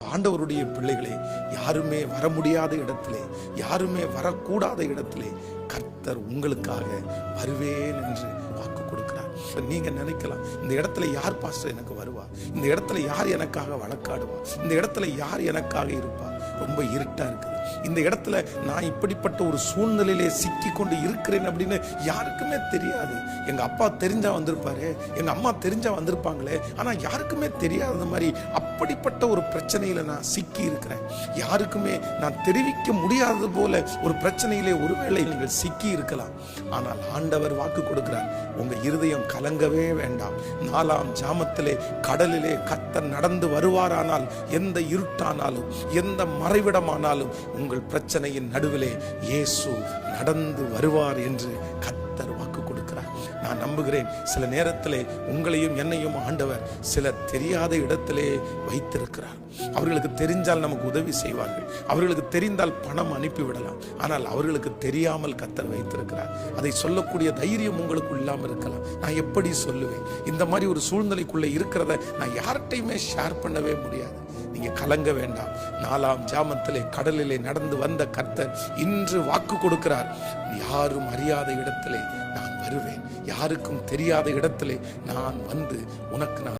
ஆண்டவருடைய பிள்ளைகளே, யாருமே வர முடியாத இடத்திலே, யாருமே வரக்கூடாத இடத்திலே கர்த்தர் உங்களுக்காக வருவேன் என்று வாக்கு கொடுக்கிறார். நீங்க நினைக்கலாம், இந்த இடத்துல யார் பாஸ்டர் எனக்கு வருவா, இந்த இடத்துல யார் எனக்காக வழக்காடுவா, இந்த இடத்துல யார் எனக்காக இருப்பா, ரொம்ப இருட்டா இருக்குது, இந்த இடத்துல நான் இப்படிப்பட்ட ஒரு சூழ்நிலையிலே சிக்கி கொண்டு இருக்கிறேன் அப்படின்னு யாருக்குமே தெரியாது. எங்க அப்பா தெரிஞ்சா வந்திருப்பாரு, எங்க அம்மா தெரிஞ்சா வந்திருப்பாங்களே, ஆனா யாருக்குமே தெரியாத மாதிரி அப்படிப்பட்ட ஒரு பிரச்சனையில நான் சிக்கி இருக்கிறேன். யாருக்குமே நான் தெரிவிக்க முடியாதது போல ஒரு பிரச்சனையிலே ஒருவேளை நீங்கள் சிக்கி இருக்கலாம். ஆனால் ஆண்டவர் வாக்கு கொடுக்கிறார், உங்க இருதயம் கலங்கவே வேண்டாம். 4ஆம் ஜாமத்திலே கடலிலே கர்த்தர் நடந்து வருவாரானால், எந்த இருட்டானாலும் எந்த மறைவிடமானாலும் உங்கள் பிரச்சனையின் நடுவிலே இயேசு நடந்து வருவார் என்று கர்த்தர் வாக்கு கொடுக்கிறார். நான் நம்புகிறேன், சில நேரத்திலே உங்களையும் என்னையும் ஆண்டவர் சில தெரியாத இடத்திலே வைத்திருக்கிறார். அவர்களுக்கு தெரிஞ்சால் நமக்கு உதவி செய்வார்கள், அவர்களுக்கு தெரிந்தால் பணம் அனுப்பிவிடலாம். ஆனால் அவர்களுக்கு தெரியாமல் கர்த்தர் வைத்திருக்கிறார். அதை சொல்லக்கூடிய தைரியம் உங்களுக்கு இல்லாமல் இருக்கலாம். நான் எப்படி சொல்லுவேன்? இந்த மாதிரி ஒரு சூழ்நிலைக்குள்ளே இருக்கிறத நான் யார்கிட்டையுமே ஷேர் பண்ணவே முடியாது. நீங்க கலங்க வேண்டாம். 4ஆம் ஜாமத்திலே கடலிலே நடந்து வந்த கர்த்தர் இன்று வாக்கு கொடுக்கிறார், யாரும் அறியாத இடத்திலே நான் வருவேன், யாருக்கும் தெரியாத இடத்திலே நான் வந்து உனக்கு நான்